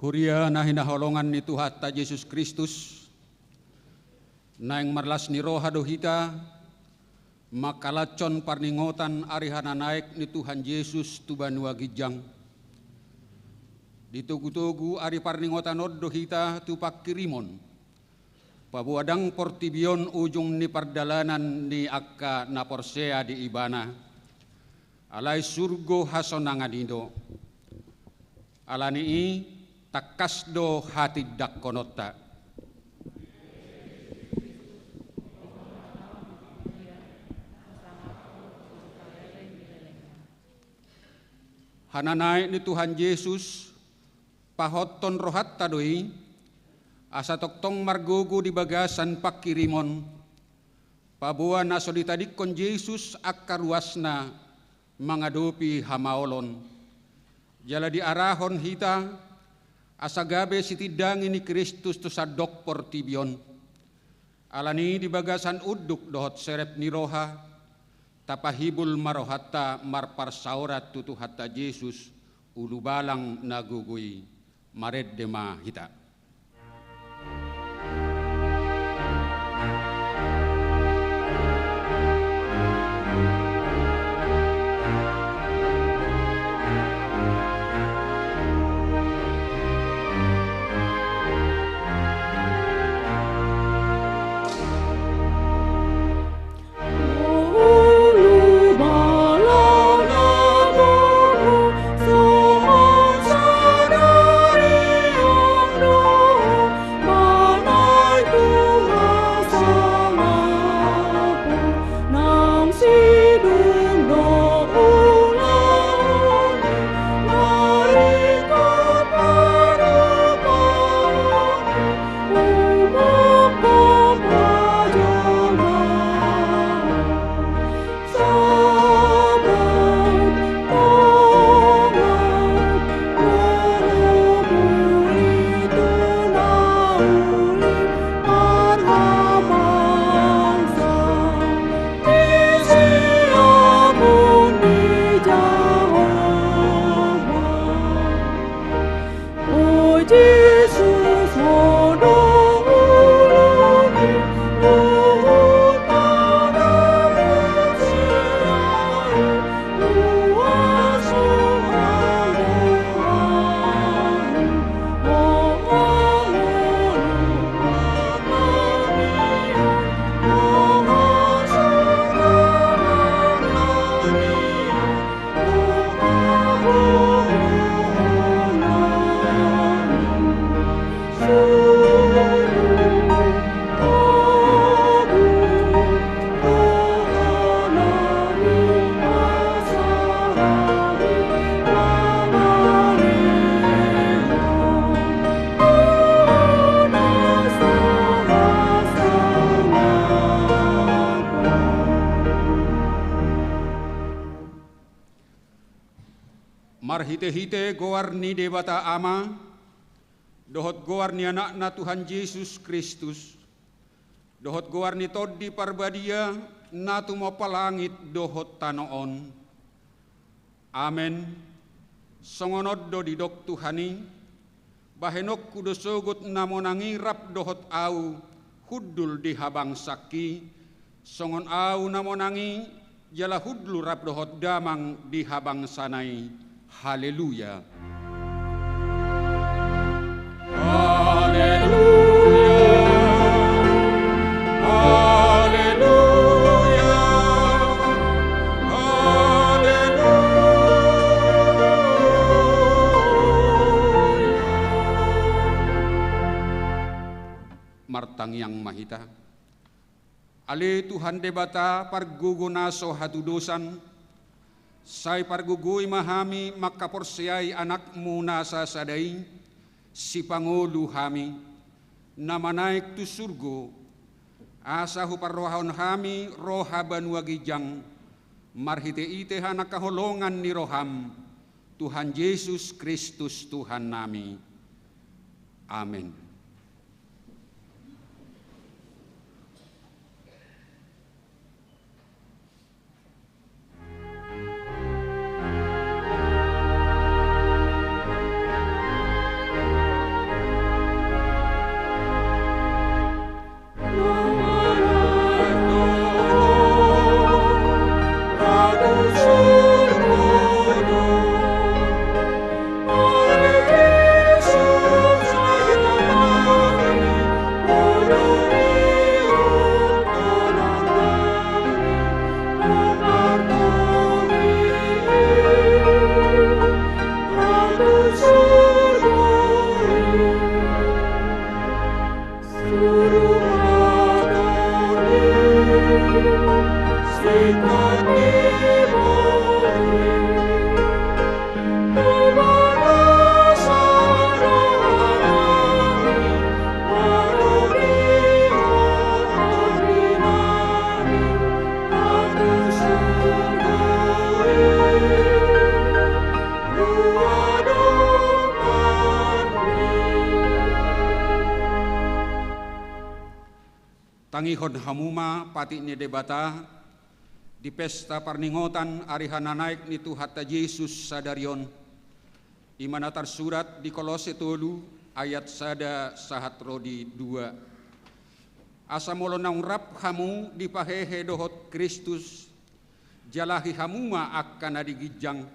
Huria na hinaholongan ni Tuhan ta Yesus Kristus, na yang marlas ni roha dohita, makalacon parningotan arihana naik ni Tuhan Yesus tubanua gijang. Ditugu-tugu ari parningotan od dohita tupak kirimon, pabuadang portibion ujung ni pardalanan ni akka na porsea di ibana, alai surgo hasonangadindo, alani takasdo hati dakonota. Hananai ni Tuhan Yesus pahoton rohat tadoi asa toktong margogo di bagasan pakirimon pabua naso ditadikon Yesus akaruasna mangadopi hamaolon jala diarahon hita asagabe sitidang ini Kristus tu sadok portibion alani di bagasan uduk dohot serep niroha tapahibul marohata marparsaurat tutu hatta Yesus ulu balang nagugui mared dema hita. Marhite-hite goar ni debata ama, dohot goar ni anak na Tuhan Yesus Kristus, dohot goar ni todi parbadia na tumopalangit dohot tanoon. Amen. Songonod do didok Tuhani, bahenok kudosogot namonangi rap dohot au, hudul di habang saki, songon au namonangi jala hudlu rap dohot damang di habang sanai. Haleluya. Haleluya. Haleluya. Haleluya. Martang yang mahita. Ale Tuhan debata pargugunaso hatudosan. Say pargugui mahami makaporsiay anakmu nasa sadai si Pangulo hami namanaik tu surgo asa huparrohaon hami roha banua gijang marhite-ite hanak kaholongan ni roham Tuhan Yesus Kristus Tuhan nami. Amin. Tangihon hamuma pati ni debata di pesta parningotan arihana naik ni Tuhan Yesus sadarion imana tersurat di Kolose 3 ayat sada sahat rodi 2 asa molo naungrap hamu di pahehe dohot Kristus jalahi hamuma akan adigijang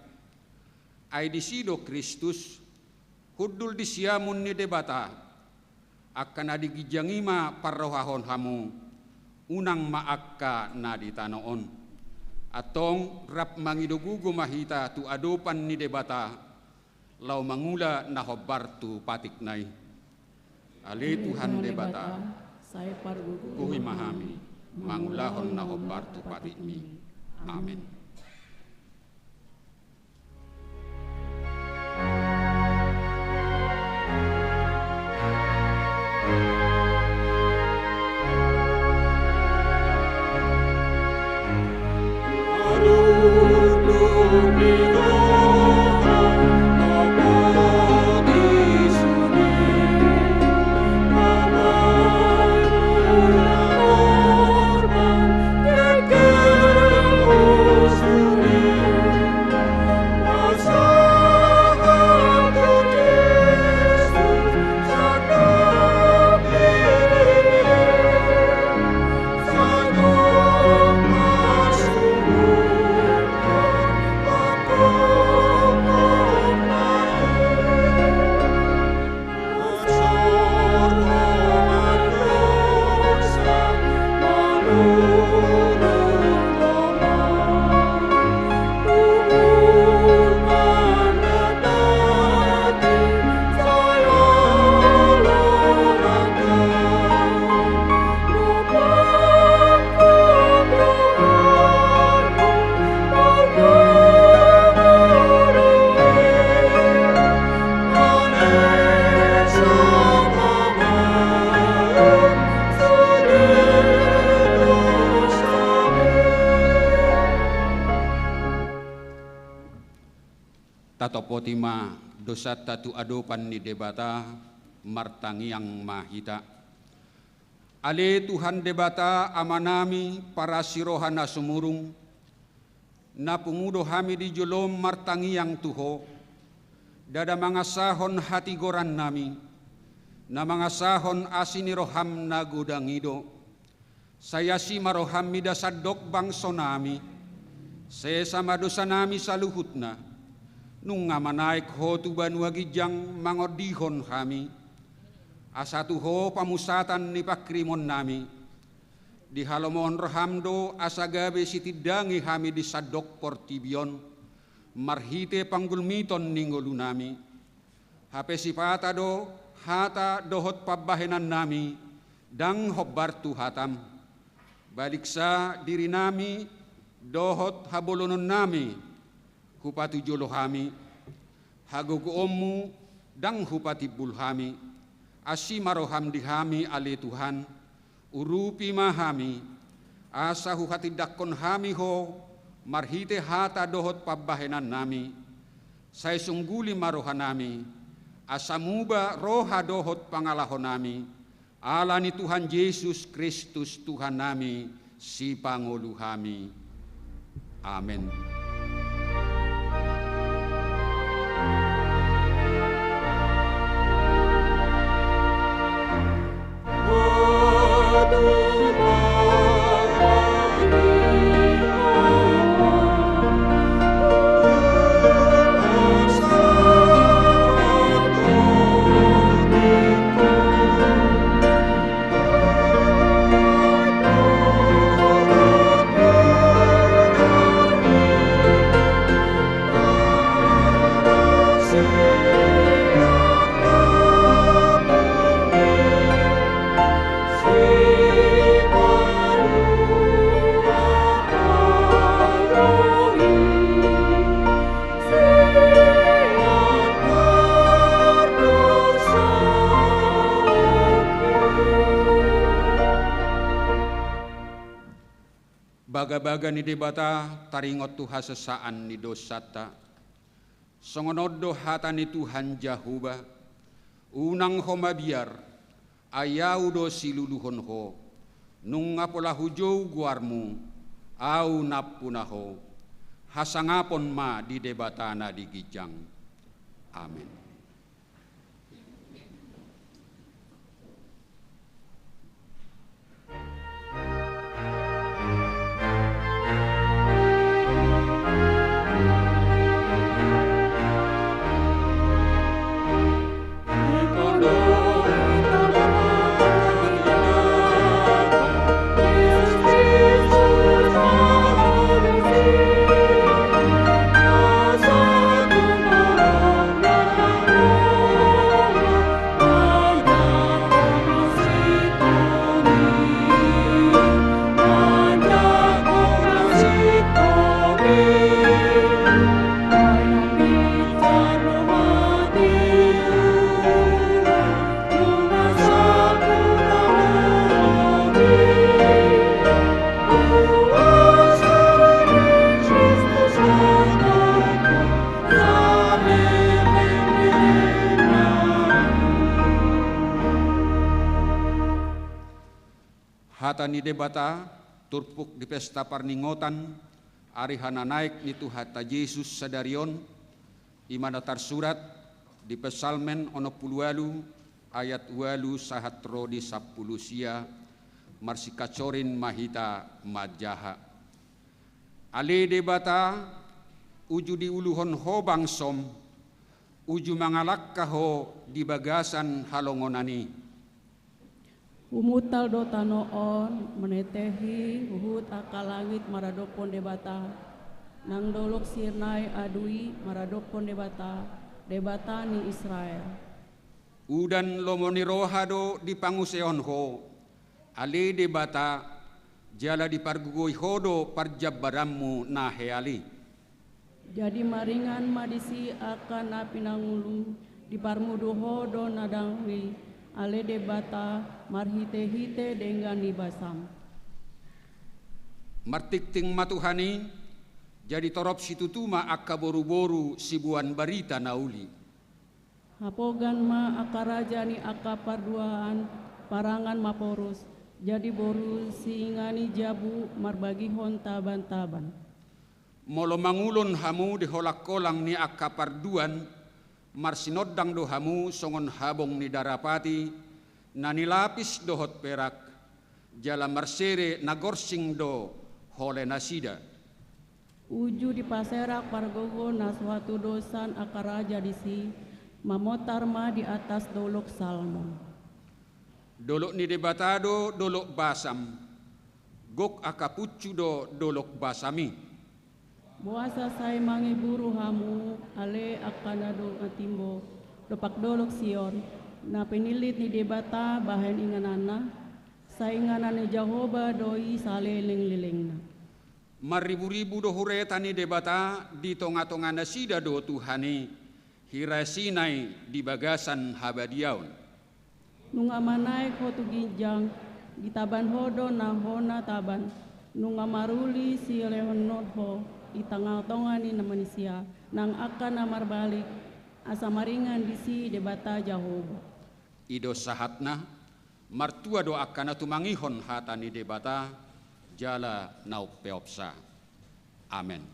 ay disido Kristus hudul disiamun ni debata akan adigijangima parrohahon hamu unang maakka na ditanoon atong rap mangidugugo mahita tu adopan ni debata lau mangula na hobartu patiknay ali Tuhan debata saya pargugu kuhi mahami mangulahon na hobartu patikmi amin. Potima dosa tatu adopan ni debata martangi yang mahita. Ale Tuhan debata amanami para sirohana sumurung na pungudo hami di jolom martangi yang tuho dada mangasahon hati goran nami na mangasahon asini roham na gudangido saya si maroham midasadok bangso nami sesama dosa nami saluhutna nung ngamanaik ho tu banua gijang mangodihon kami asatu ho pamusatan ni pakrimon nami di halomon rohamdo asagabe sitidangi kami di sadok portibion marhite panggulmiton ninggolu nami hape sipata do hata dohot pabahenan nami dang hobbartu hatam baliksa diri nami dohot habolonon nami hupati jolo hami hagogo ommu dang hupati bulhami asi maroham dihami ale Tuhan urupi mahami asa hati dakon hami ho marhite hata dohot pabahenan nami saya sungguli marohanami asa muba roha dohot pangalahon nami alani Tuhan Yesus Kristus Tuhan nami si pangulu hami amin. baga-baga ni debata taringot tuha sesaan ni dosata. Songonodo hata ni Tuhan Jahuba. Unang ho mabiar ayaw do siluluhon ho. Nung apola hujow guarmu au napunaho. Hasangapon ma di debata na di gijang. Amin. Hata ni debata turpuk di pesta parningotan arihana naik ni Tuhata Yesus sadarion imana tarsurat di pesalmen ono pulualu ayat walu sahatro di sapulusia marsikacorin mahita majaha. Ale debata uju di uluhon ho bangsom uju mangalak kaho di bagasan halongonani. Umutal do tanoon menetehi uhut akalangit maradopon debata nang dolok sirnai adui maradopon debata ni Israel. Udan lomoni rohado di panguseon ho ali debata jala di pargugoi hodo parjabbarammu na heali. Jadi maringan madisi akan apinangulu di parmudu hodo nadangli ale debata marhite-hite dengan nibasam. Martikting matuhani jadi torop situtuma akka boru-boru sibuan barita nauli. Hapogan ma akaraja ni akka parduaan parangan maporus jadi boru singani jabu marbagi hon taban-taban. Molo mangulon hamu di holak kolang ni akka parduan marsinodang do hamu songon habong ni darapati na nilapis dohot perak jala marsere nagorsing do hole nasida. Uju di paserak pargogo na suatu dosan akaraja disi mamotar ma di atas dolok salmon. Dolok ni debatado dolok basam gok akapucu do dolok basami. Buasa say mangiburu hamu ale akanado atimbo dopak dolok Sion na pinilit ni debata bahen inganana sainganan ni Jehovah doi saleling-liling na. Maribu-ribu do hureta ni debata di tonga-tonga nasida do Tuhani hirasinai di bagasan habadiaun. Nunga manay ko tugijang gitaban hodo na hona taban nunga maruli si lehonod ho itangal-tongan ni manusia nang akan namar balik asa maringan disi debata Jehovah. Ido sahatna martua do akana tumangihon hata ni debata jala nauk peopsa. Amen.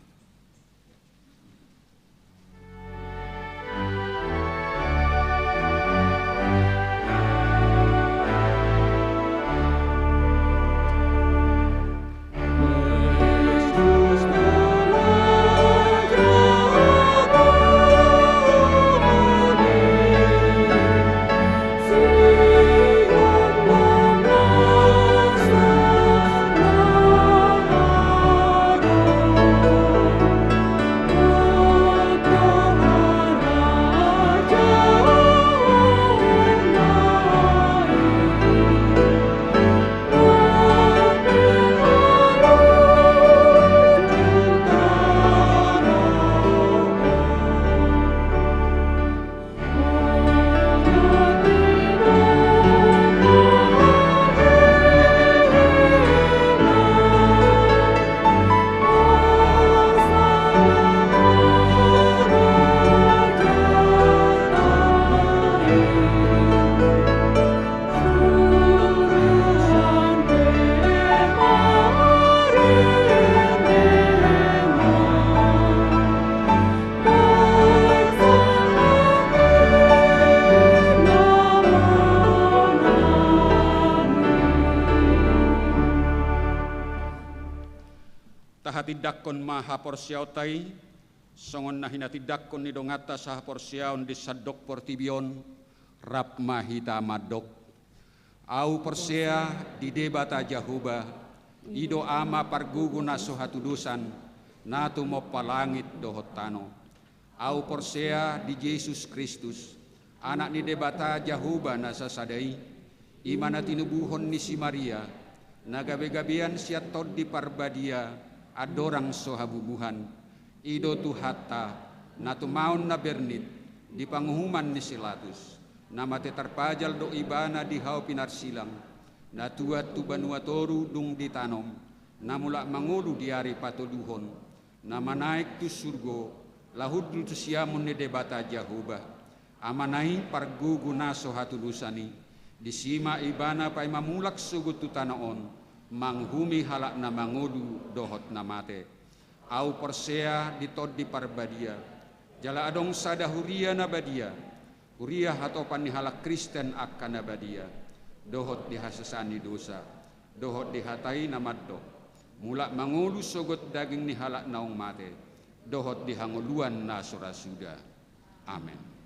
tahatidakkon maha porsiautai, songon nahinatidakkon ni dongata saha porsiaon di sadok portibion, rap mahita madok. Au persea di debata jahuba, ido ama pargugu naso hatudusan, natu mopalangit dohot tano. Au persea di Yesus Kristus, anak ni debata jahuba nasa sadai, imana tinubuhon ni si Maria, nagabe-gabean siat tod di parbadia, adorang sohabubuhan, ido tuhata, natu maun na bernit, di panghuman ni silatus, nama tetarpajal do ibana di hau pinarsilang, natuat tu banuatoru dung ditanom, namula mangulu di ari patoduhon, nama naik tu surgo, lahud tu siamun ni debata jahubah, amanai pargugu naso hatudusani, disima ibana pai mamulak sugut tu tanaon, manghumi halak na mangudu dohot namate. Au persea ditod di parbadia, jala adong sada huria nabadia, huria hatopan ni halak Kristen akan nabadia, dohot dihasasani dosa, dohot dihatai namaddo, mulak mangulu sogot daging ni halak naung mate, dohot dihanguluan na surasuda. Amin.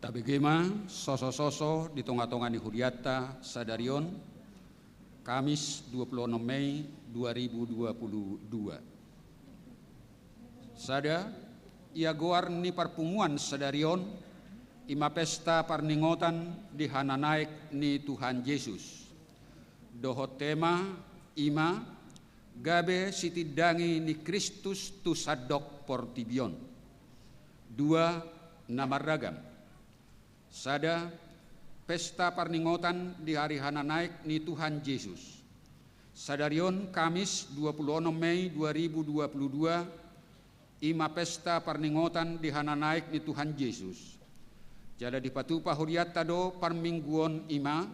Tabegema soso-soso di tonga-tonga ni Huriata Sadarion, Kamis 26 Mei 2022. Sada, ia goar ni parpunguan sadarion, ima pesta parningotan di hana naik ni Tuhan Yesus. Dohot tema ima gabe sitidangi ni Kristus tu sadok portibion. Dua nama ragam. Sada, pesta parningotan di hari hana naik ni Tuhan Yesus. Sadarion Kamis 26 Mei 2022 ima pesta parningotan di hana naik ni Tuhan Yesus. Jada dipatupa huriat tado parmingguan ima,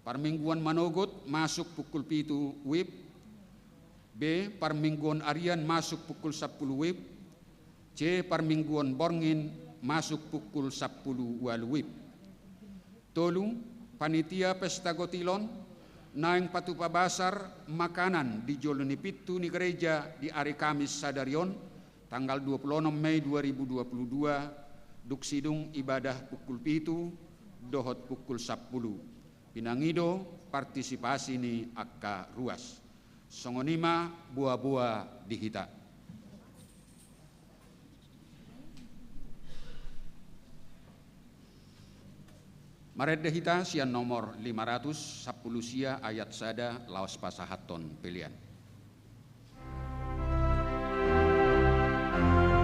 parmingguan manogot masuk pukul 7 WIB, B parmingguan arian masuk pukul 10 WIB, C parmingguan borngin masuk pukul 10 WIB. Tolu panitia pesta gotilon naing patupa basar makanan di joloni pitu ni gereja di hari Kamis sadarion tanggal 26 Mei 2022 duksidung ibadah pukul 7 dohot pukul 10 pinangido partisipasi ni akka ruas songonima buah-buah dihita. Maret dehita sian nomor 510 sia ayat sada laos pasahaton pilihan. Sampai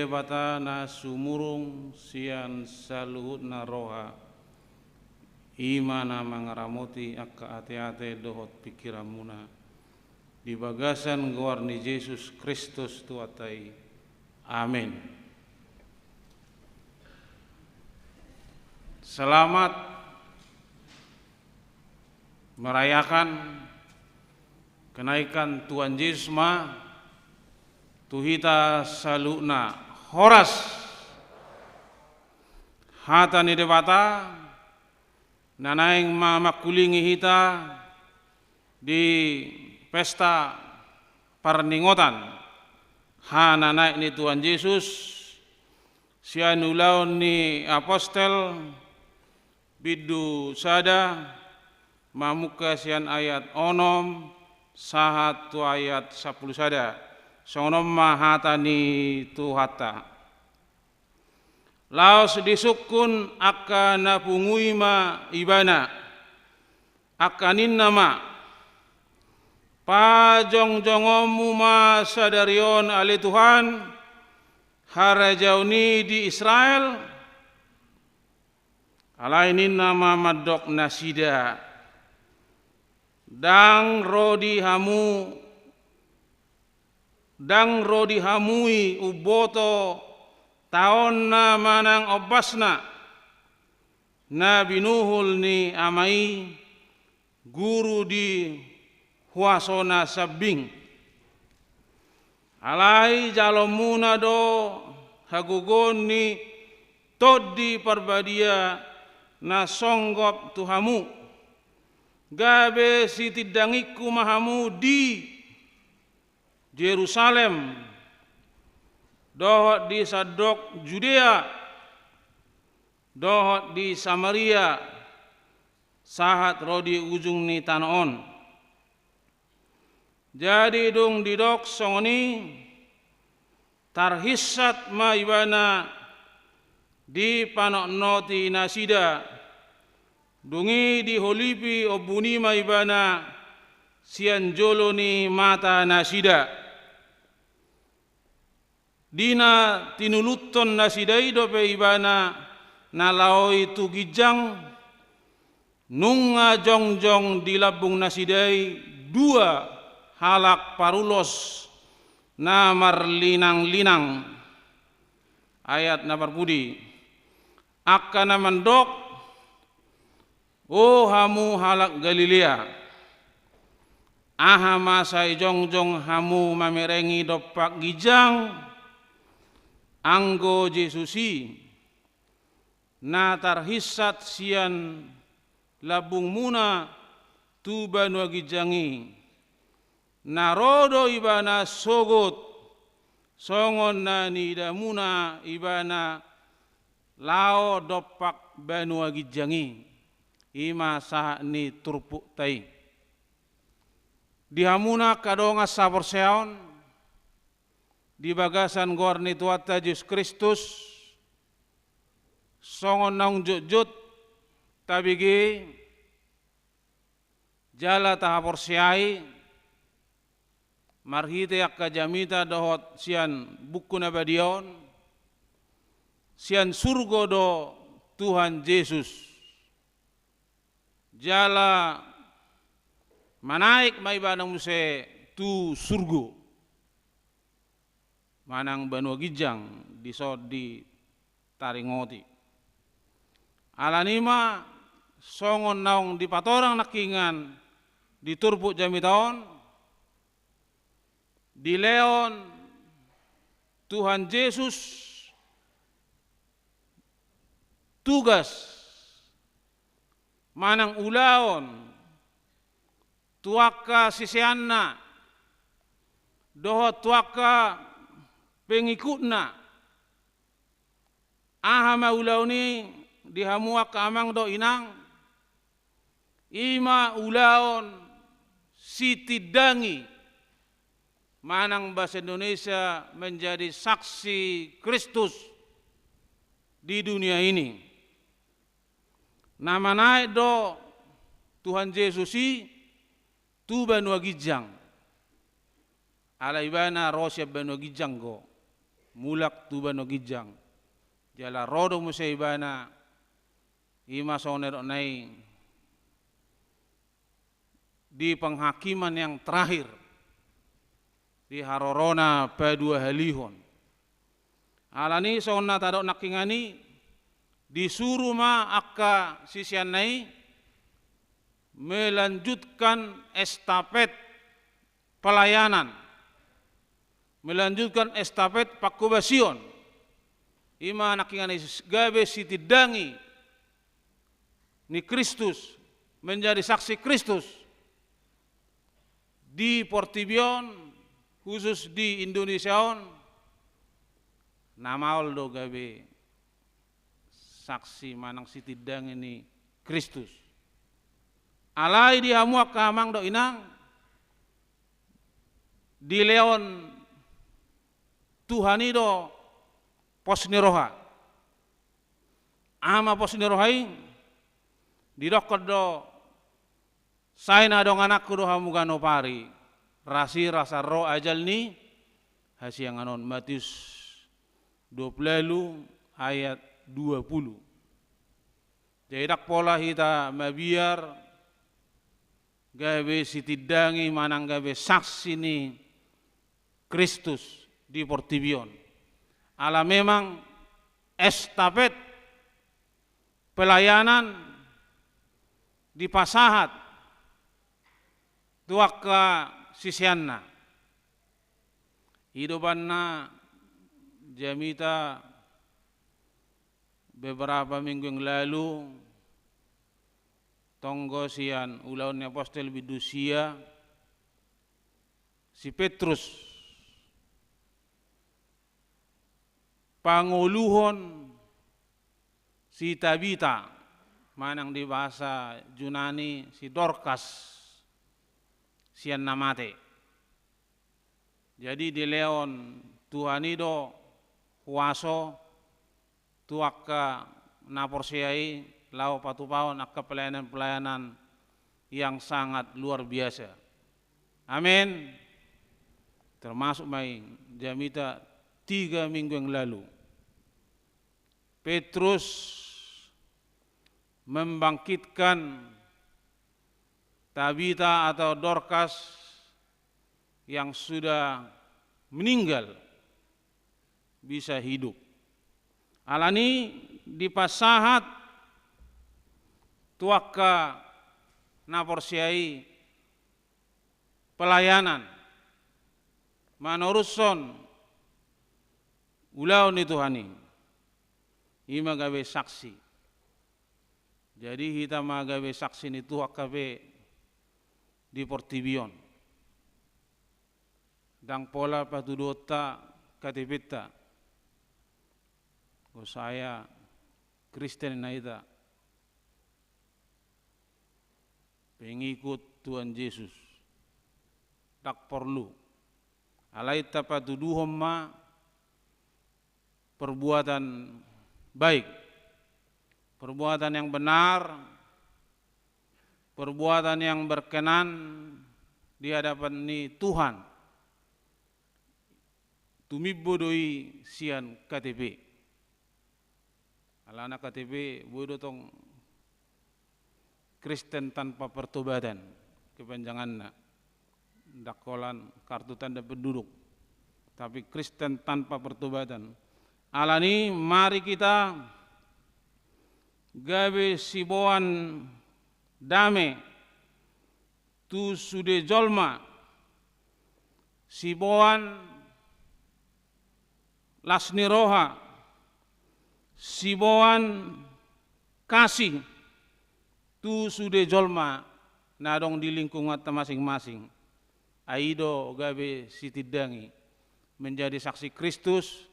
debata na sumurung sian saluhut na roha ima na mangaramuti akka ate-ate dohot pikiramuna di bagasan goar ni Yesus Kristus tuatai. Amin. Selamat merayakan kenaikan Tuhan Yesus ma tuhita saluna horas hata ni debata nanaing mamakulingi hita di pesta parningotan hana naik ni Tuhan Yesus sianulaun ni apostel bidu sada mamuka sian ayat onom sahat tu ayat 10 sada sonom mahata ni tuhata laos disukun akan napungui ma ibana akanin nama pajong-jongomu ma sadarion ali Tuhan harajauni di Israel alainin nama madok nasida dang rodi hamui uboto taon na manang obasna na binuhul ni amai guru di huasona sabing alai jalomuna do hagugon ni todi parbadia na songgop tuhamu gabe sitidangiku mahamu di Yerusalem dohot di Sadok Judea dohot di Samaria sahat rodi ujung ni tanaon jadi dung didok songoni tarhisat ma ibana di panok noti nasida dungi di holipi obuni ma ibana sian jolo ni mata nasida dina tinuluton nasidai dope ibana nalaoi tu gijang nunga jongjong di labung nasidai dua halak parulos na marlinang-linang ayat nabar budi akan namandok oh hamu halak Galilea aha masai jongjong hamu mamerengi dopak gijang anggo Jesusi na tarhisat sian labung muna tu banu gijangi narodo ibana sogot songon na nidamuna ibana lao dopak banu gijangi ima sah ni turpuk tai dihamuna kadonga sabor seon di bagasan gor ni tuata Yesus Kristus songon naung jut tabigi jala tahapor siai marhite akka jamita dohot sian buku nabadion sian surgo do Tuhan Yesus jala manaik mai banang muse tu surgo manang banu gijang di taringoti alanima songon naung di patorang nakingan di turbuk jamitaon di leon Tuhan Yesus tugas manang ulaon tuaka sisianna dohot tuaka pengikutna aha maulauni dihamuak amang do inang ima ulaon sitidangi manang bahasa Indonesia menjadi saksi Kristus di dunia ini nama naik do Tuhan Yesusi tu banu gijang ala ibana rosya banu gijang go mulak tuban no gijang jala rodo musaibana ima sonero nai di penghakiman yang terakhir di harorona padua halihon alani sona tadok nakingani disuruh ma akka sisian nai melanjutkan estafet pelayanan, melanjutkan estafet pakubasion ima nakingani gabe sitidangi ni Kristus menjadi saksi Kristus di Portibion khusus di Indonesiaon namaol do gabe saksi manang sitidang ini Kristus alai di hamuak kamang do inang di leon Tuhani do posniroha ama posnirohai di dokod do saina dong anakku do hamugano pari rasi rasa roh ajal ni hasiang anon Matius 20 ayat 20. Jadi dak pola hita mabiar gawe sitidangi manang gawe saksi ni Kristus di Portibion. Ala memang estafet pelayanan di pasahat tuaka sisianna hidupanna jamita beberapa minggu yang lalu tonggo sian ulaun apostol bidusia si Petrus panguluhon si Tabita manang di bahasa Yunani si Dorcas sian namate jadi di leon Tuhanido huaso tuaka naporsiai lau patupaon akka pelayanan-pelayanan yang sangat luar biasa. Amin. Termasuk mai jamita 3 minggu yang lalu. Petrus membangkitkan Tabita atau Dorcas yang sudah meninggal bisa hidup. Alani di pasahat tuaka naporsiai pelayanan manuruson ulau ni Tuhani ima gawe saksi. Jadi kita magawe saksi ni tuaka be di Portibion. Dang pola patudota katipita. Ko saya Kristen naita pengikut Tuhan Yesus tak perlu alai tapatuduhom ma perbuatan baik, perbuatan yang benar, perbuatan yang berkenan di hadapan ni Tuhan tumibodoi sian KTP alana KTP bodo tong Kristen tanpa pertobatan kepanjanganna dakolan kartu tanda penduduk tapi Kristen tanpa pertobatan alani mari kita gawe siboan dame tu sude jolma siboan lasni roha siboan kasih tu sude jolma nadong di lingkungan masing-masing aido gabe sitidangi menjadi saksi Kristus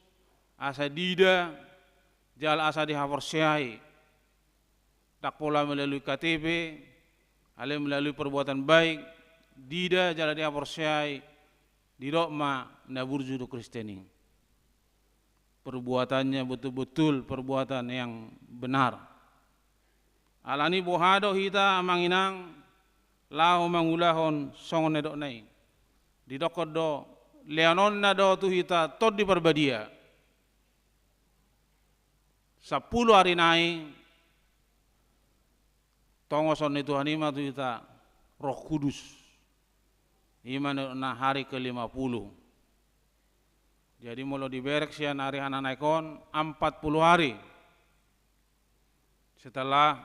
asa dida jal asa dihavorsiai tak pola melalui KTP ale melalui perbuatan baik dida jala dihavorsiai didokma naburjudu Kristeni perbuatannya betul-betul perbuatan yang benar. Alani bohado hita amanginang lau mangulahon songon edok nai. Di dokodo leanon na do tu hita tod di perbadia 10 hari naik tongoson ni Tuhan ima tu kita Roh Kudus ima na hari ke-50. Jadi mula diberek sian hari anak naikon 40 hari setelah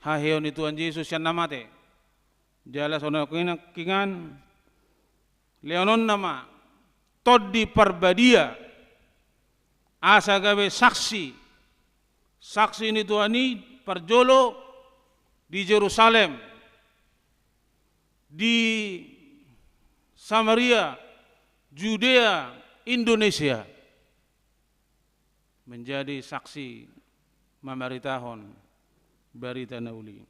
haheon ni Tuhan Yesus yang namate jala sono kingan leonon nama todi parbadia asa gawe saksi ini Tuhan ini parjolo di Yerusalem, di Samaria, Judea, Indonesia menjadi saksi mamaritahon berita nauli.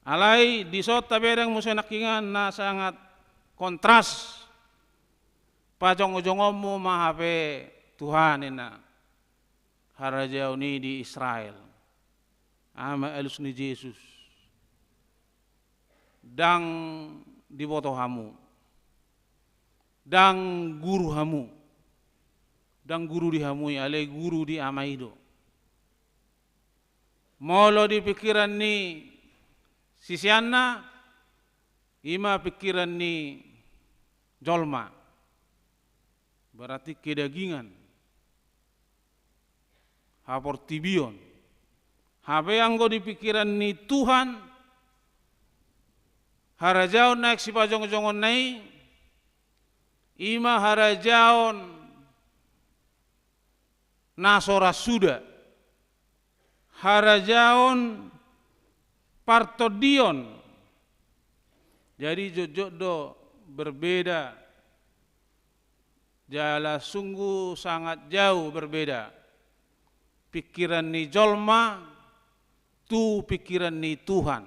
Alai di sota berang musa nakingan na sangat kontras pajong-ujongmu mahape Tuhan ina harajau ni di Israel ama elus ni Yesus dang di boto hamu dang guru hamu dang guru di hamu ale guru di amaido molo di pikiran ni sisianna ima pikiran ni jolma berarti kedagingan haportibion habe anggo di pikiran ni Tuhan harajaon naik si pajong-jongon nai ima harajaon nasora suda harajaon partodion jadi jojodo berbeda jala sungguh sangat jauh berbeda. Pikiran ni jolma tu pikiran ni Tuhan.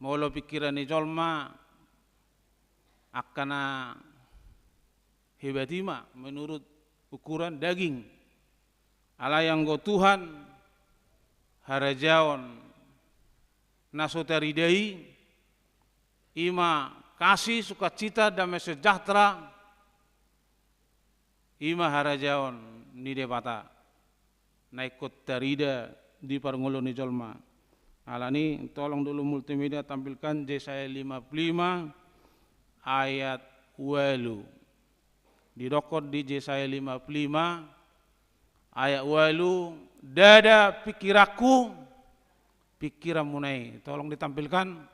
Molo pikiran ni jolma akana hebatima menurut ukuran daging. Ala yang go Tuhan harajaon nasotaridai ima kasih sukacita damai sejahtera ima harajaon ni debata naikot tarida di parngolo ni jolma. Alani tolong dulu multimedia tampilkan Yesaya 55 ayat 8. Didokot di Yesaya 55 ayat 8 dada pikiraku pikiran munai. Tolong ditampilkan.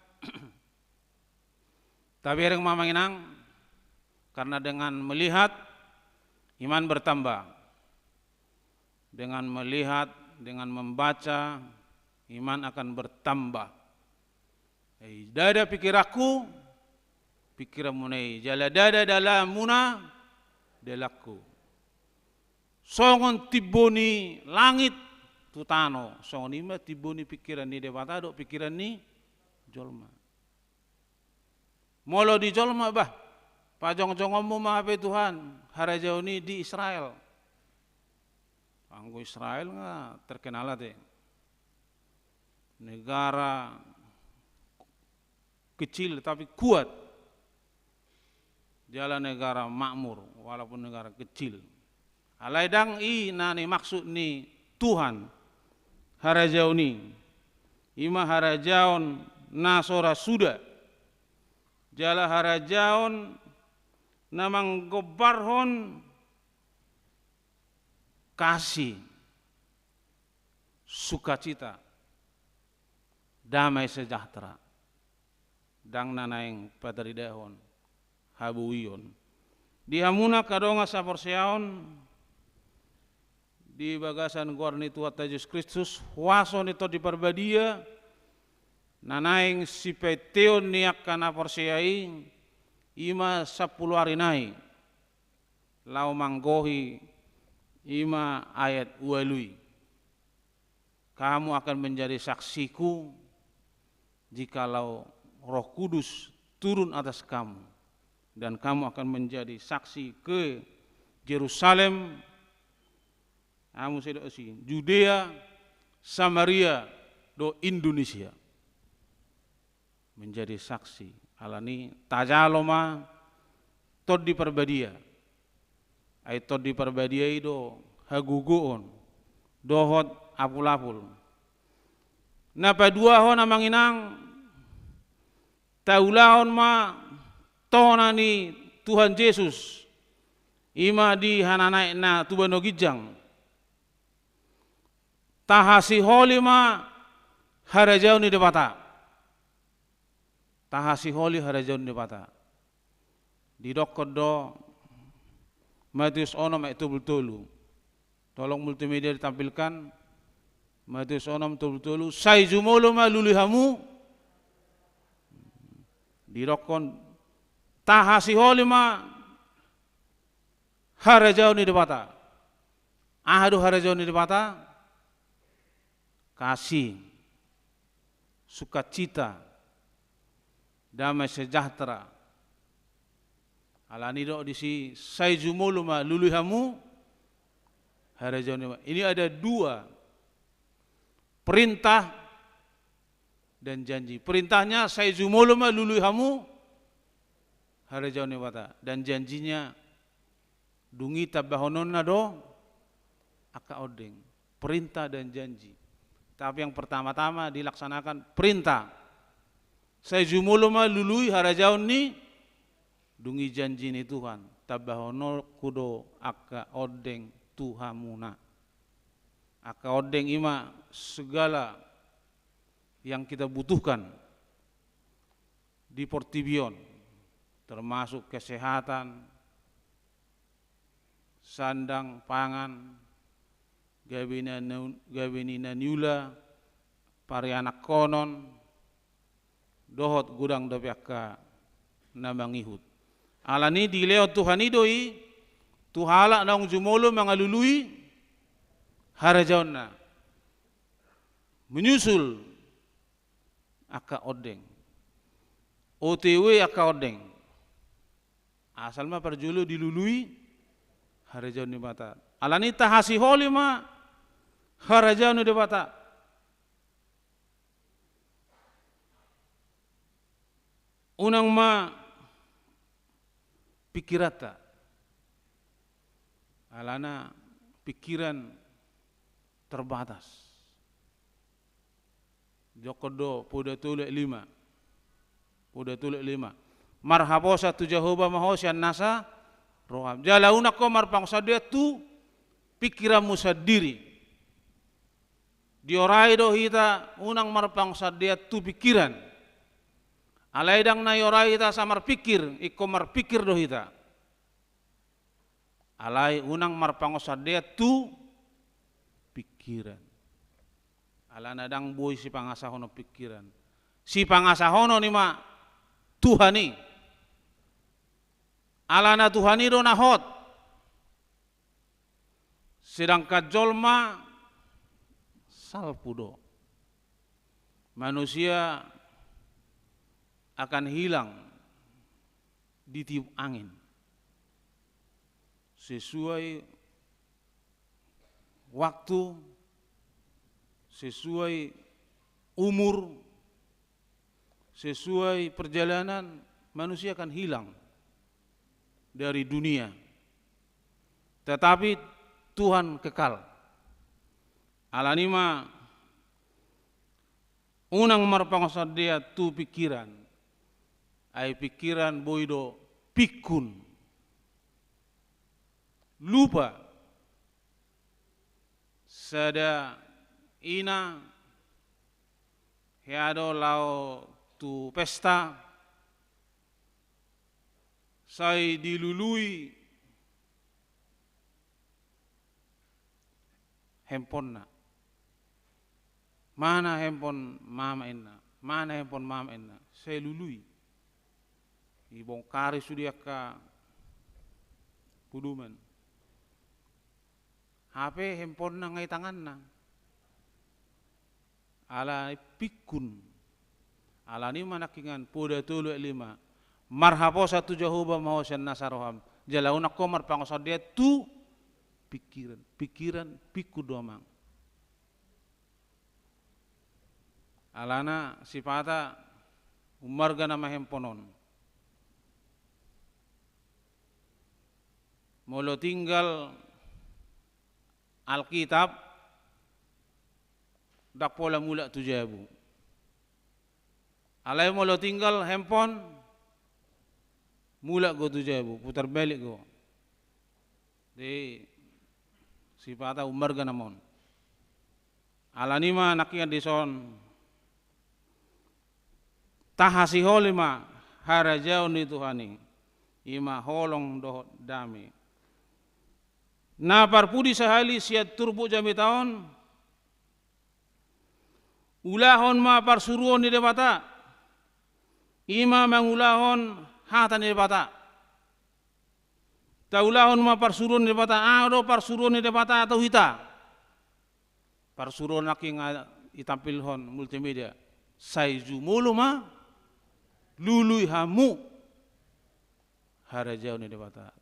Tapi yang mamanginang karena dengan melihat iman bertambah. Dengan melihat, dengan membaca, iman akan bertambah. Dada pikiraku, pikiran munai. Jala dada dalam muna, delaku. Songon tiboni langit, tutano. Songon ima tiboni pikiran ni debata, dok pikiran ni jolma. Molo di jolma bah, pajong-jongommu mahape Tuhan, harajau ni di Israel. Anggo Israel nggak terkenal deh. Negara kecil tapi kuat. Jalan negara makmur walaupun negara kecil. Alaidang nani maksud ni Tuhan harajau ni. Ima harajaon nasora suda. Jala harajaon namang gobarhon kasih, sukacita, damai sejahtera, dang nanaing padaridahon, habuion. Di hamuna kadonga saporseaon, di bagasan guarni Tuhan Yesus Kristus, wason itu di perbadia, nanaing sipeteon niak kana porseai, ima 10 hari nai, lau manggohi, ima ayat walui. Kamu akan menjadi saksiku jikalau Roh Kudus turun atas kamu dan kamu akan menjadi saksi ke Yerusalem, Judea, Samaria, do Indonesia. Menjadi saksi. Alani tajaloma tod di perbadia. Ai tod di perbadia itu haguguon dohot apul-apul. Napa dua ho namang inang taulahon ma tonani Tuhan Yesus ima di hananai na tubano gijang tahasi holi ma harajau ni debata tahasi holi harajau ni debata di dokod do Matius onom itu betul. Tolong multimedia ditampilkan Matius onom betul. Sai jumolo ma lulihamu dirokon tahasi holi ma harajau ni debata. Ahadu harajau ni debata kasih, sukacita, damai sejahtera. Alani do di si sai jumolo ma lulihamu harajau ni. Ini ada dua perintah dan janji. Perintahnya sai jumolo ma lulihamu harajau ni wata, dan janjinya dungi tabahononna do aka odeng. Perintah dan janji. Tapi yang pertama-tama dilaksanakan perintah. Sai jumolo ma lului harajau ni dungi janji ni Tuhan. Tabahono kudo aka odeng Tuhamuna. Aka odeng ima segala yang kita butuhkan di Portibion, termasuk kesehatan, sandang, pangan, gawini naniula, parianak konon, dohot gudang dopi aka namangihut. Alani dileo Tuhan idoi, tuhala naung jumolo mangalului harajauna. Menyusul aka odeng. OTW aka odeng. Asal mah perjulu dilului harajaun di mata. Alani tahasi holi mah harajaun di mata. Unang ma pikirata. Alana pikiran terbatas. Jokodo poda tulek 5. Poda tulek 5. Marhabosa tu Jehovah mahosyan nasa roham. Jalauna ko marpangsa dia tu pikiranmu sendiri. Diorai do hita unang marpangsa dia tu pikiran. Alaidang na yorai hita samar pikir, iko marpikir do hita. Alai unang marpangsa dia tu pikiran. Alana dang boy si pangasahono pikiran. Si pangasahono ni ma Tuhani. Alana Tuhani do nahot. Sedangkan jolma salpudo. Manusia akan hilang ditiup angin. Sesuai waktu, sesuai umur, sesuai perjalanan, manusia akan hilang dari dunia. Tetapi Tuhan kekal. Alanima unang marpangsa dia tu pikiran. Ai pikiran boido pikun. Lupa sada ina heado lao tu pesta sai dilului handphone na. Mana handphone mama enna? Mana handphone mama enna? Saya lului. Ibongkari sudia ka puduman. HP handphone na ngay tangan na. Ala pikun. Ala ni manakingan poda tulu 5. Marhapo satu Jehovah mahosyan nasaroham. Jalauna ko marpangsa dia tu pikiran. Pikiran piku domang. Alana sifata umarga nama handphone. Molo tinggal Alkitab dak pola mula tujabu. Alai molo tinggal handphone mula go tujabu, putar balik go. Di sipata umar ganamon. Alanima nakia dison tahasi holima harajau ni Tuhani ima holong dohot dami. Na parpudi sahali siat turbu jami taon ulahon ma parsuruon ni debata ima mangulahon hatan ni debata taulahon ma parsuruon ni debata ado parsuruon ni debata atau hita parsuruon naking itampilhon multimedia saizu mulu ma lului hamu harajau ni debata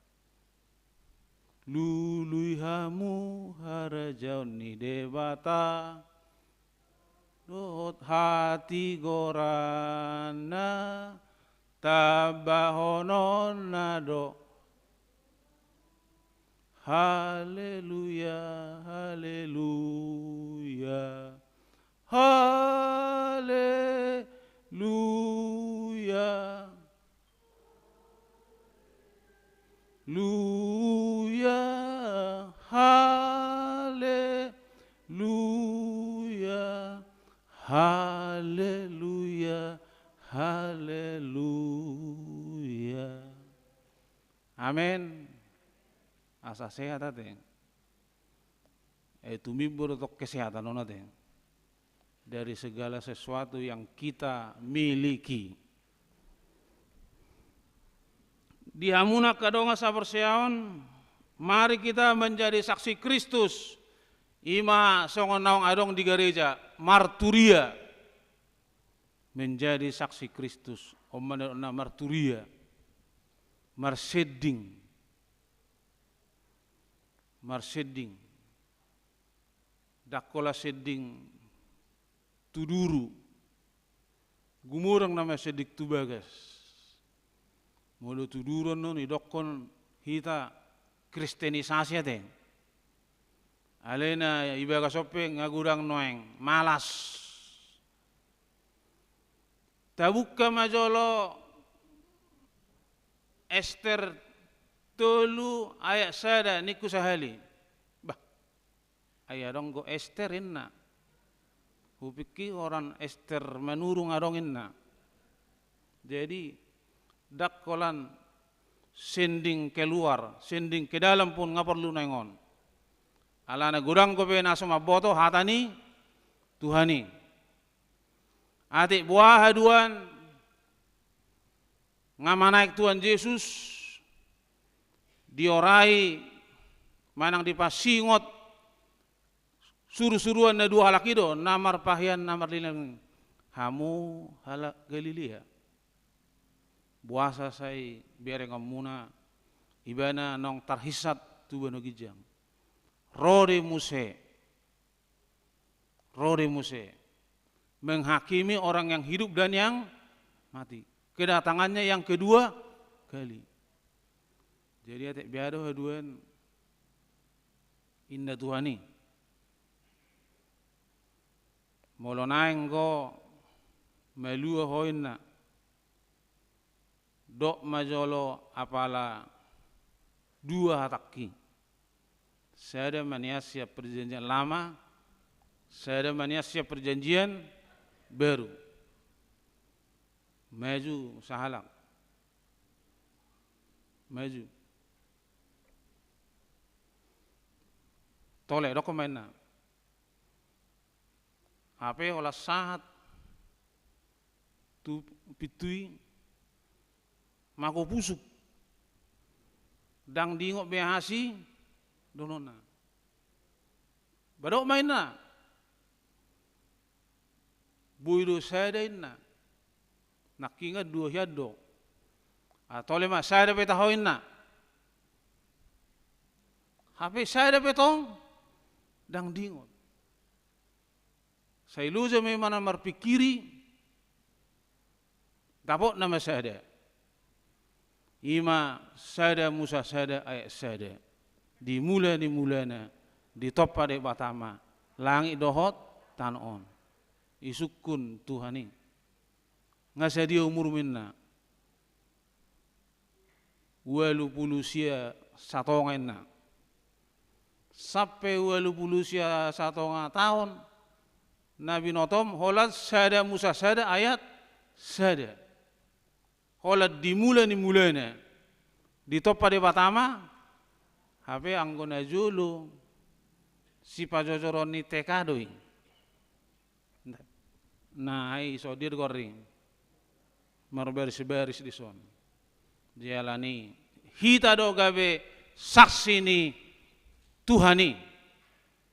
lului hamu harajau ni debata dot hati gorana tabahonon nado haleluya haleluya haleluya Luya, haleluya, haleluya, haleluya. Amin. Asa sehat ate. Tumibur untuk kesehatan onate. Dari segala sesuatu yang kita miliki. Di hamuna kadonga saperseaon, mari kita menjadi saksi Kristus. Ima songon naong adong di gereja, marturia. Menjadi saksi Kristus, omana marturia. Marseding. Marseding. Dakola seding tuduru. Gumurang nama sedik tubagas. Mulu tuduron non idokon hita kristenisasi ate. Alena ibaga sope ngagurang noeng malas. Tabukka majolo Ester tolu ayat sada niku sahali. Bah, ayat dong go Ester inna. Hupiki orang Ester menurung adong inna. Jadi dakkolan sending keluar, sending ke dalam pun nggak perlu nengon. Alana gurang ko be naso maboto hatani Tuhani. Atik buah haduan ngamanaik Tuhan Yesus diorai manang dipasingot suruh-suruan na dua halakido namar pahian namar lilang hamu halak Galilea. Buasa saya biar ngamuna ibana nong tarhisat tu bano gijang. Rode Muse menghakimi orang yang hidup dan yang mati. Kedatangannya yang kedua kali. Jadi atek biado haduan indah Tuhani. Molonaeng ko melua hoinna. Dok majolo apala dua hataki. Saya ada maniasya perjanjian lama, saya ada maniasya perjanjian baru. Maju sahalang. Maju. Tole dokumenna. Apa olah sahat tu pitui mako pusuk dang dingok behasi donona badok mainna buido sadainna nakinga dua hiado atole ma sada beta hoinna hape sada betong dang dingot sailuja me mana marpikiri dapot nama sada ima sada Musa sada ayat sada dimula di topa de batama langit dohot tan on isukun Tuhani ngasa dia umur minna 80 sia satongenna sampai 80 sia satonga tahun Nabi notom holat sada Musa sada ayat sada holat dimula ni mulana di topa de batama habe anggona julu si pajojoron ni tekadoi nah iso dir goring marbaris-baris di son jalani hita do gabe saksi ni Tuhani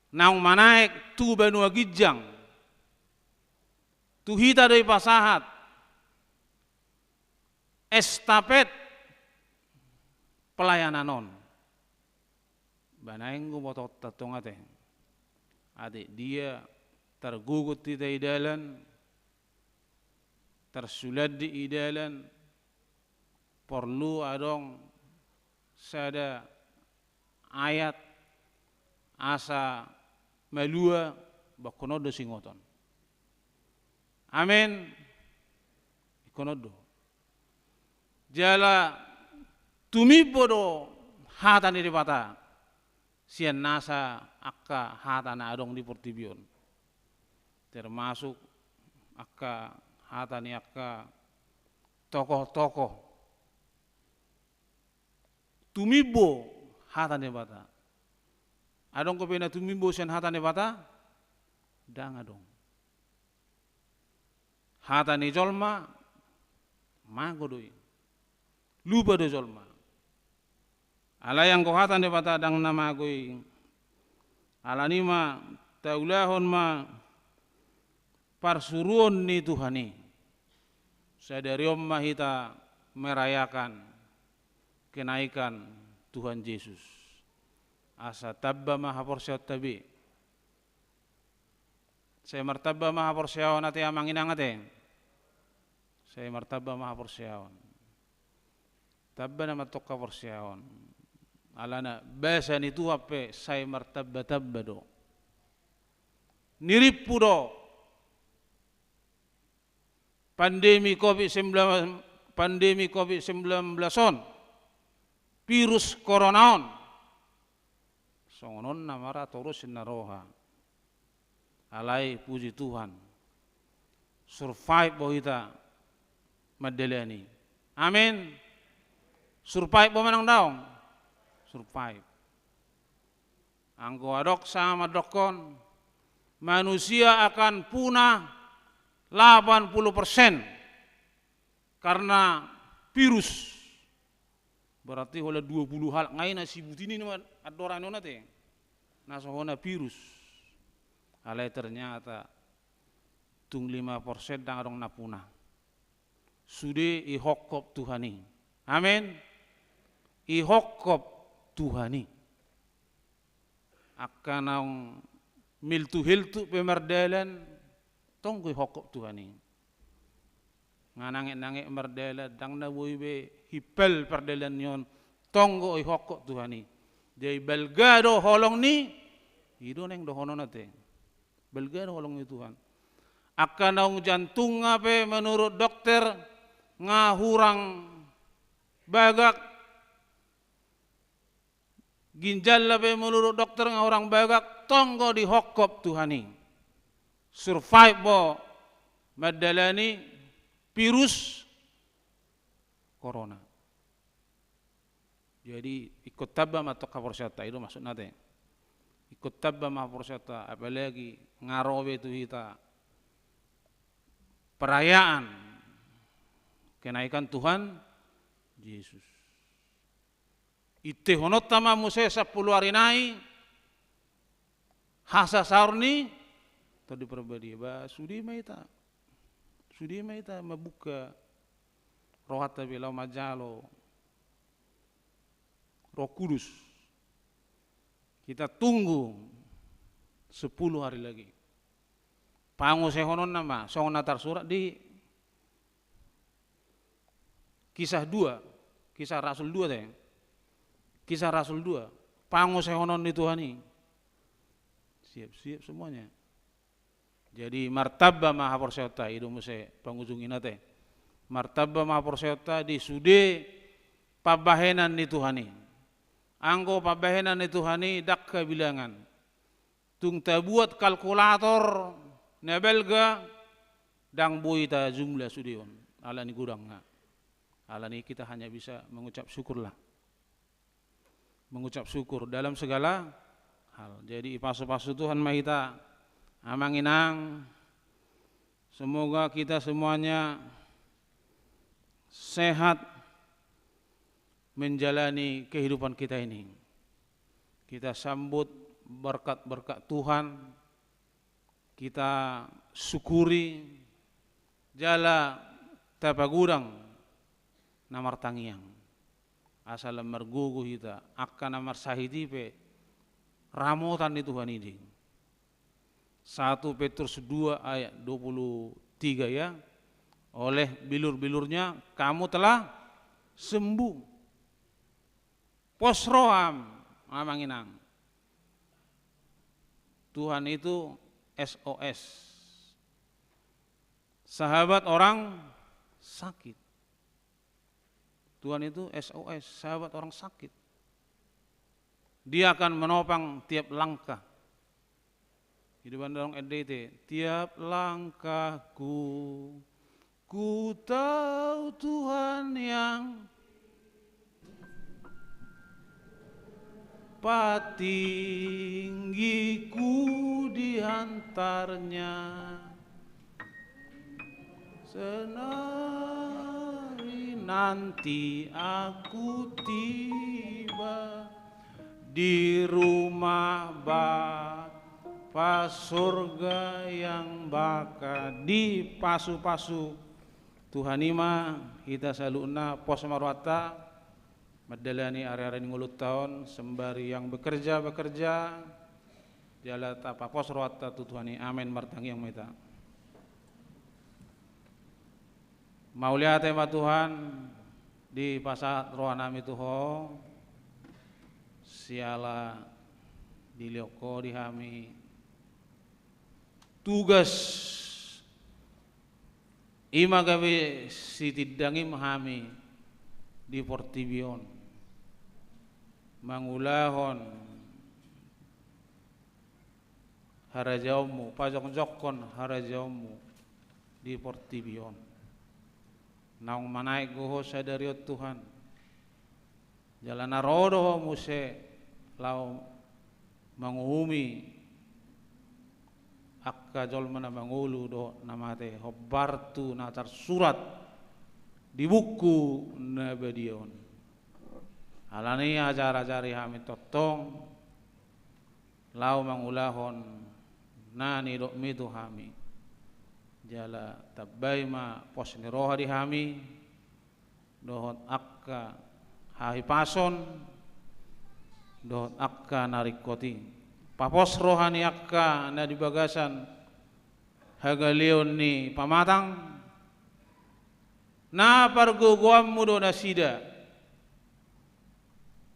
nang manaik tu banua gijang tu hita doi pasahat estafet pelayanan non banaing gu botot tatongate adik dia tergugut di idalan tersulat di idalan perlu adong sada ayat asa melua bakonodo singoton amin ikonodo jala tumibodo hatan di bata sian nasa akka hatan adong di portibion termasuk akka hatani akka tokoh-tokoh tumibo hatan di bata adong ko pena tumimbo sian hatan di bata dang adong hatan di jolma magodoi lupa do jolma ala yang ko hatan di bata dang nama goi ala nima taulahon ma parsuruon ni Tuhani sadariom mahita merayakan kenaikan Tuhan Yesus asa tabba maha porsyawat tabi saya martabba maha porsyawan ate amang inang ate saya martabba maha porsyawan tabba na matokka porsyawan alana basa ni tu ape saya martabba tabba do niripu do pandemi COVID-19 on virus corona on songonon namara torus naroha alai puji Tuhan survive bohita madelani amin survive bo manang daong survive anggo adok sama dokon manusia akan punah 80% karena virus berarti oleh 20 hal ngai na sibutini ni adoran ona te nasohona virus alai ternyata tung 5% dang adong napuna sude ihokop Tuhani amin ihokop Tuhani akanang miltu hiltu pemerdelan tonggo hokok Tuhani nganangit-nangit merdela dang na be hipel perdelan yon tonggo hokok Tuhani jai belgado holong ni ido neng dohono nate belgado holong ni Tuhan akan naung jantung ape menurut dokter ngahurang bagak ginjal ape menurut dokter ngahurang bagak tonggo di hokop Tuhani survive bo madalani virus corona jadi ikut tabba matok kaporsyata itu maksud nate ikut tabba maporsyata apalagi ngarowe itu kita perayaan kenaikan Tuhan Yesus ite honot tama muse 10 hari nai hasa saurni tadi pribadi ba sudi maita mabuka rohata bilau majalo Roh Kudus kita tunggu 10 hari lagi pangu sehonon nama song natar surat di kisah Rasul 2 pangu sehonon di Tuhani Siap-siap semuanya. Jadi martabba mahaporseota itu muse pangujung inate. Martabba mahaporseota di sude pabahenan ni Tuhani. Anggo pabahenan ni Tuhani dakka bilangan. Tung ta buat kalkulator nebelga dang buita jumlah sudion. Alani gudang nga. Alani kita hanya bisa mengucap syukurlah. Mengucap syukur dalam segala hal. Jadi pasu-pasu Tuhan mahita amanginang. Semoga kita semuanya sehat menjalani kehidupan kita ini. Kita sambut berkat-berkat Tuhan, kita syukuri jala tapagudang namar tangiang asal mergugu kita akan namar sahidipe ramotan di Tuhan ini. 1 Petrus 2 ayat 23 ya. Oleh bilur-bilurnya kamu telah sembuh. Posroham amanginang. Tuhan itu SOS. Sahabat orang sakit. Tuhan itu SOS, sahabat orang sakit. Dia akan menopang tiap langkah. Hidupan dorong EDT, tiap langkahku, ku tahu Tuhan yang patinggiku diantarnya. Senari nanti aku tiba di rumah Bapa surga yang baka di pasu-pasu Tuhan ima kita saluna pos marwata madalani area-area ngulut tahun sembari yang bekerja jala tapa pos marwata Tuhan amin martangi yang meta. Mau lihat tema Tuhan di pasat rohanami Tuho siala di lioko di hami tugas ima gawe si tidangi mahami di Portibion mangulahon harajaumu pajok-jokon harajaumu di Portibion naung manaik goho sadariot Tuhan jalan narodo muse lau manguhumi akka jolmana mangulu do namate hobbartu natar surat di buku nabadion alani ajar-ajari hami totong lau mangulahon nani do mitu hami jala tabbaima posni roha di hami dohot akka hahi pason dohot akka narikoti papos rohani akka na di bagasan hagaleon ni pamatang na pargogoammu do nasida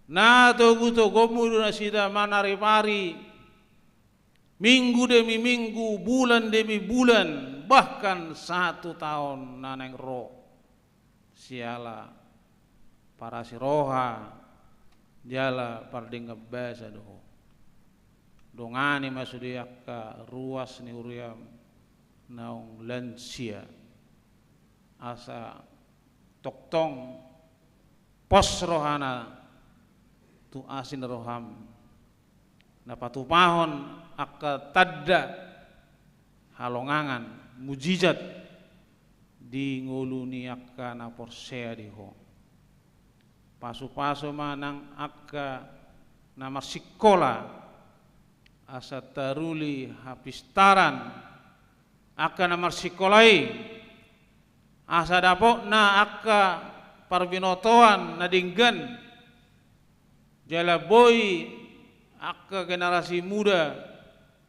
na toguto gomu do nasida manari-pari minggu demi minggu bulan demi bulan bahkan 1 tahun naneng roh siala para siroha jala parding ngebasa doho dongani masudiaka ruas ni uriam naung lansia asa toktong pos rohana tu asin roham napatupahon akka tadda halongangan mujizat di nguluni akka naporsea diho pasu-pasu manang akka namar sikola asa taruli hapistaran akka namar sikolai asa dapok na akka parbinotoan nadinggan jala boy akka generasi muda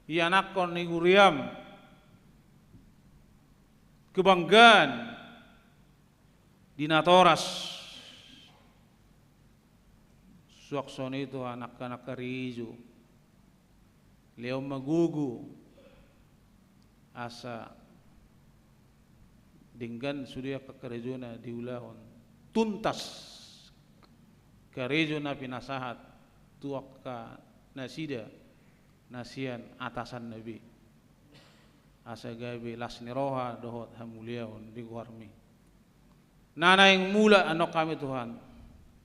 ianakon ni guriam kebanggaan di Natoras suakson itu anak-anak karizu leo magugu asa dinggan sudia kakarejona diulahon tuntas karejona pinasahat tuak ka nasida nasian atasan nabi asa gabe lasni roha dohot hamuliaon di guarmi nana yang mula anok kami Tuhan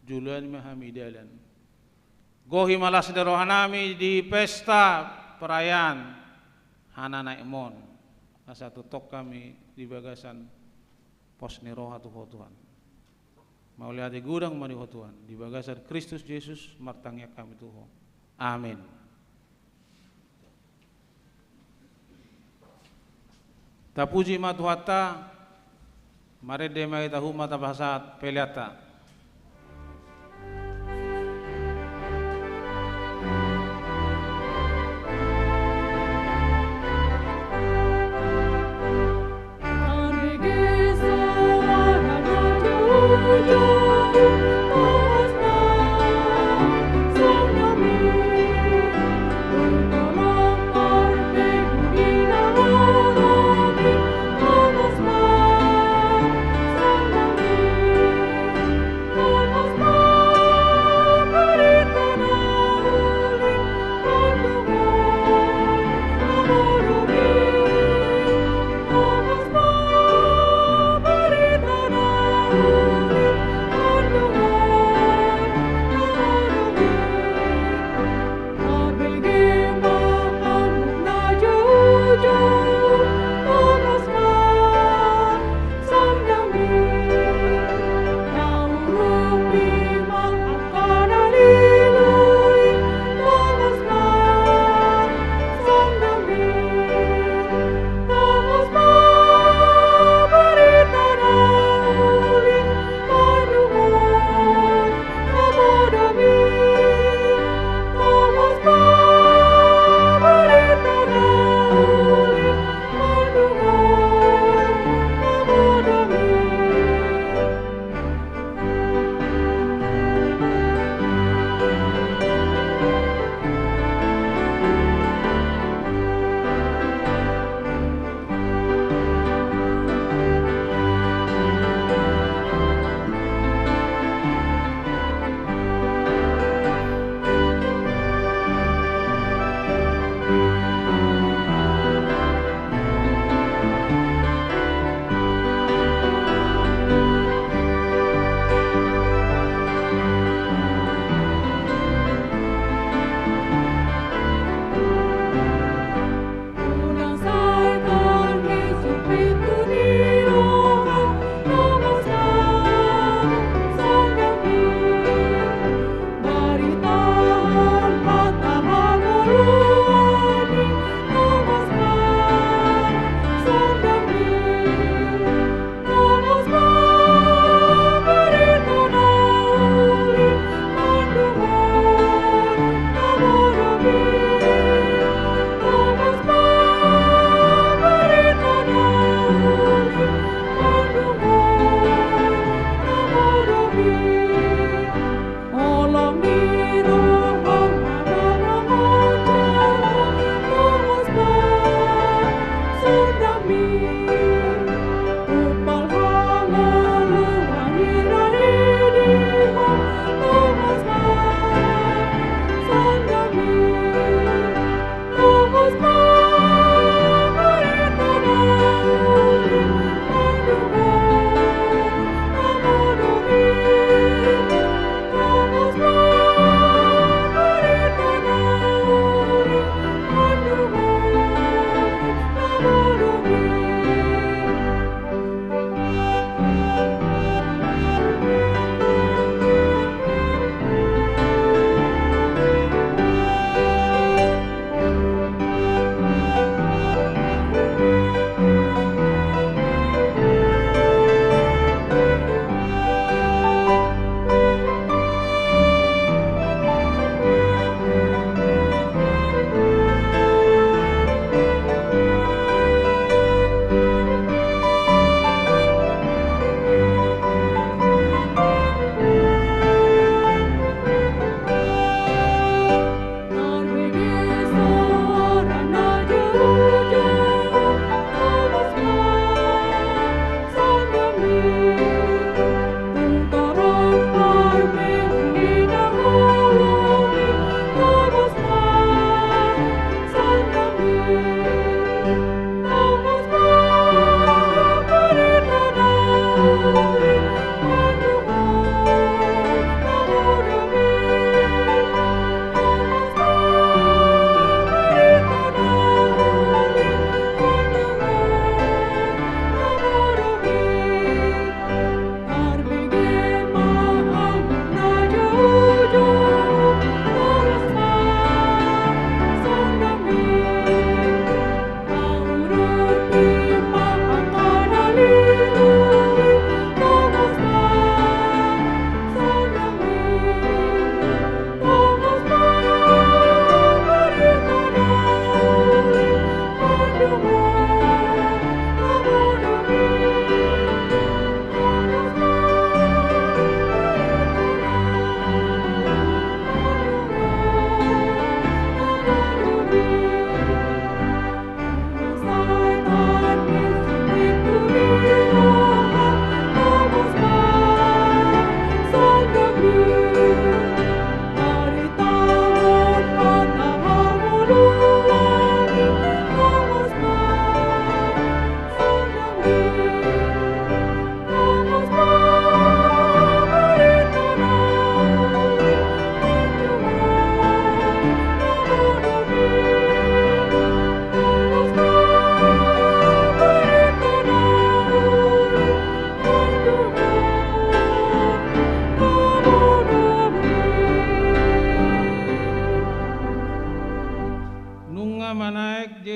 julan mahamidalan gohi malas ni roha nami di pesta perayaan hanana imon asa tutok kami di bagasan pos ni roha Tuhan maulia di gudang mani Tuhan di bagasan Kristus Yesus martangnya kami Tuhan amin. Tapuji matuhata mare de mai tahu mata bahasa peliata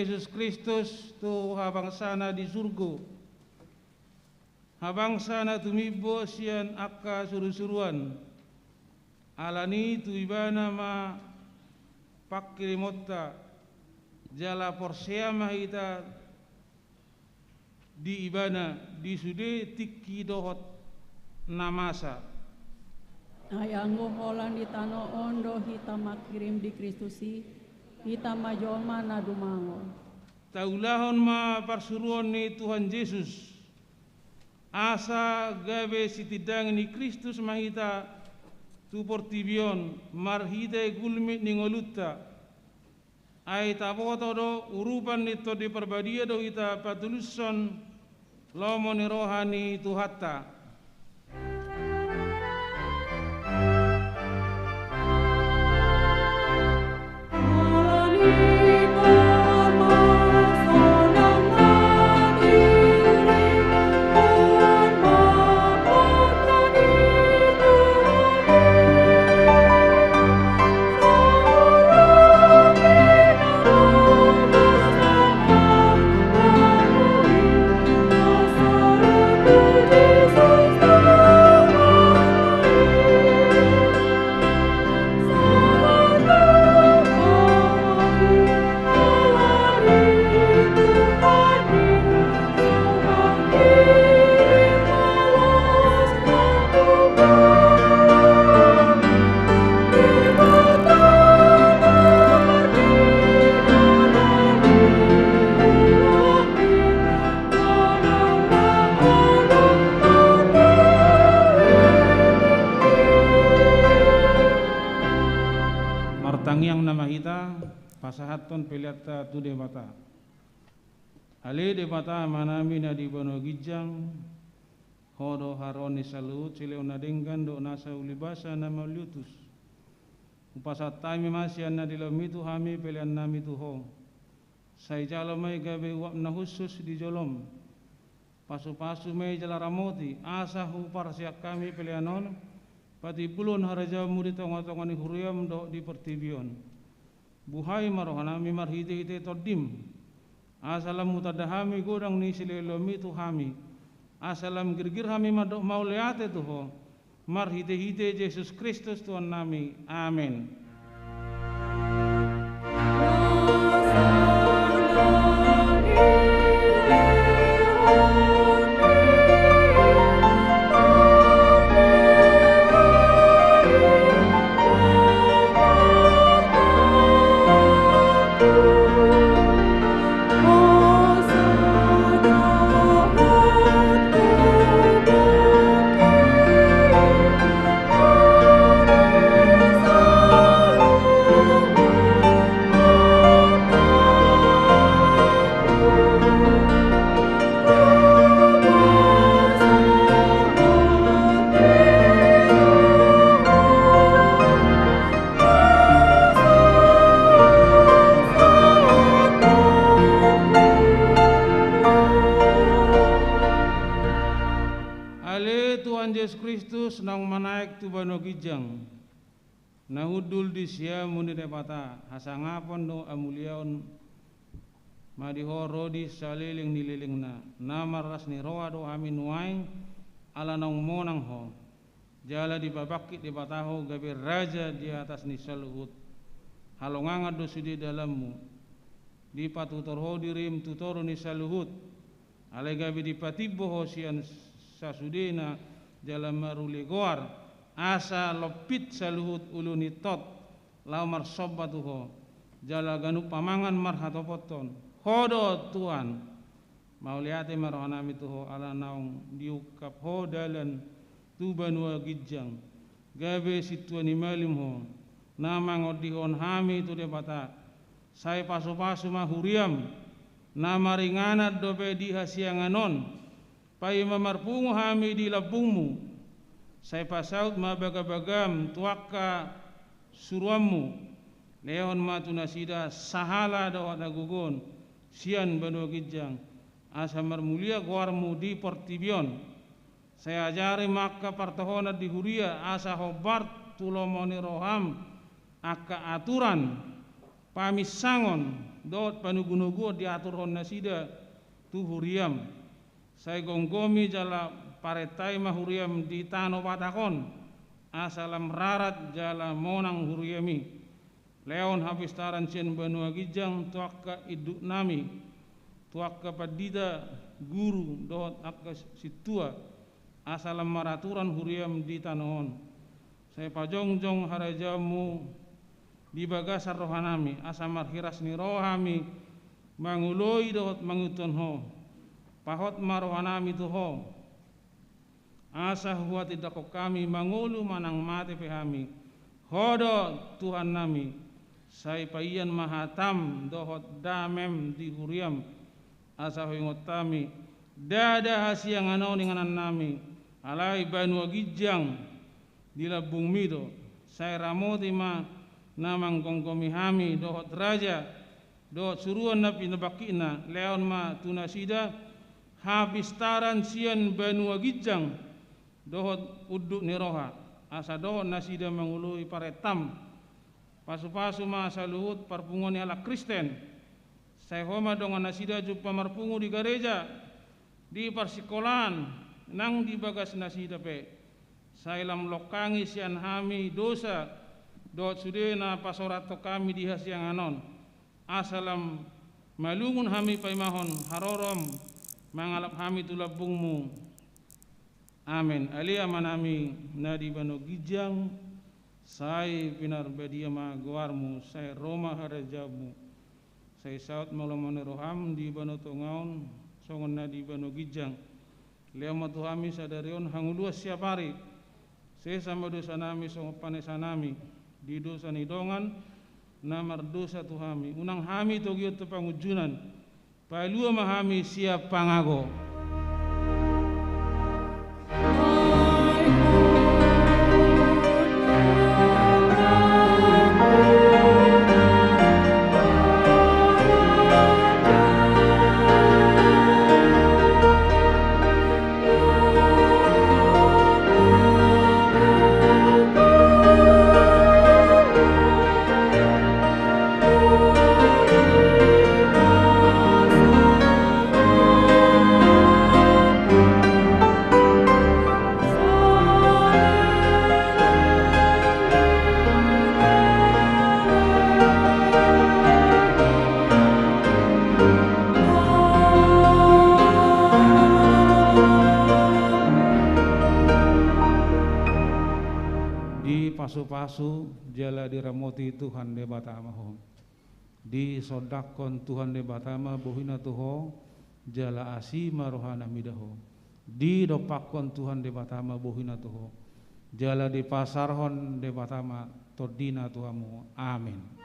Yesus Kristus tu habangsana di surga. Habangsana tumibo sian akka suru-suruan. Alani tu ibana ma pakkirimota jala porsea mahita di ibana di sude tikki dohot namasa. Ayanggo holan di tano ondo hita makirim di Kristusi hita majolma na dumango. Taulahon ma parsuruan ni Tuhan Yesus. Asa gabe sitidang ni Kristus mahita tu portibion marhita gulmit ningoluta. Ai tapoto do urupan nito di perbadia do hita patuluson lomo ni rohani Tuhatta. Martangyang namahita pasahaton peliata tu debata. Ale debata manami na di bono gijang hodo haroni salut sileu nadenggan do nasa ulibasa na mauliutus. Upasatay memasian na dilomitu hami pelian nami tuho. Sai jalo mai gabe wap na husus di jolom. Pasu-pasu mai jalaramoti asa hupar siak kami pelianon. Pati bulun haraja muri tonga-tonga ni huriam do di pertibion. Buhai marohanami marhite-hite todim. Asalam mutadahami godang ni silelomi tu hami. Asalam girgir hami madok mauleate tuho. Marhite-hite Yesus Kristus Tuhan nami. Amin. Yesus Kristus nang manaik tu bano gijang nahudul di sia muni depata hasangapon do amuliaon madihoro di saliling nililingna namaras ni roa do amin waing ala nang monang ho jala di babakit di bataho gabe raja di atas ni saluhut halonganga do sudi dalammu di patutor ho dirim tutoro ni saluhut ale gabe di patibo ho sian sasudena jalan maruli goar asa lopit saluhut uluni tot lau marsobatuho jala ganu pamangan marhatopoton hodo Tuhan mauliate marohanami tuho ala naung diukap ho dalan tu banua gijang gabe situani malim ho namang odihon hami tu debata sai pasu-pasu mahuriam namaringanat dobe di hasianganon pai mamarpungu hami di labungmu sai pasaut ma bagabagam tuaka suruammu leon matuna sida sahala dawat agugon sian banu gijang asa marmulia guarmu di portibion saya ajari maka partahona di huria asa hobart tulomoni roham aka aturan pamisangon dot panugunugo diatur hon nasida tu huriam sai gonggomi jala paretai mahuriam di tano patakon asalam rarat jala monang huriami leon hapistaran sien Banua Gijang tuakka iduk nami tuakka padida guru dot akka situa asalam maraturan huriam di tanohon saya pajongjong harajamu di bagasar rohanami asamar hiras ni rohami manguloi dot manguton ho pahot marohanami tuho asa huat tidak kami mangulu manang mati pehami hodo Tuhan nami sai paian mahatam dohot damem di huriam asa hoingotami dada hasiang anau ninganan nami alai Banua Gijang di labung mido sai ramoti ma namang gonggomi hami dohot raja dohot suruan napi nabakina leon ma tunasida habistaran sian Banua Gijang dohot uduk niroha asa dohot nasida mangului paretam pasu-pasu ma saluhut parpungoni ala Kristen saya homa dongan nasida jumpa marpungu di gereja di persikolan nang di bagas nasida pe saya lam lokangi sian hami dosa dot sudena pasorato kami di hasiang anon asalam malungun hami paimahon harorom mangalap hami tulabungmu amin alia manami nadi Banua Gijang sai pinar badia ma goarmu sai Roma harajamu sai saut malamane roham di Banua Tongaon songon nadi Banua Gijang lema tuhami sadarion hangulua siap hari saya sama dosa nami songo panesa nami di dosa nidongan namar dosa tuhami unang hami togio tu pangujunan palua mahami siap pangago pasu-pasu jala diramoti Tuhan de batama ho di sodakon Tuhan de batama bohina tuho jala asima rohana midaho di dopakon Tuhan de batama bohina tuho jala di pasarhon de batama todina tuhamu amin.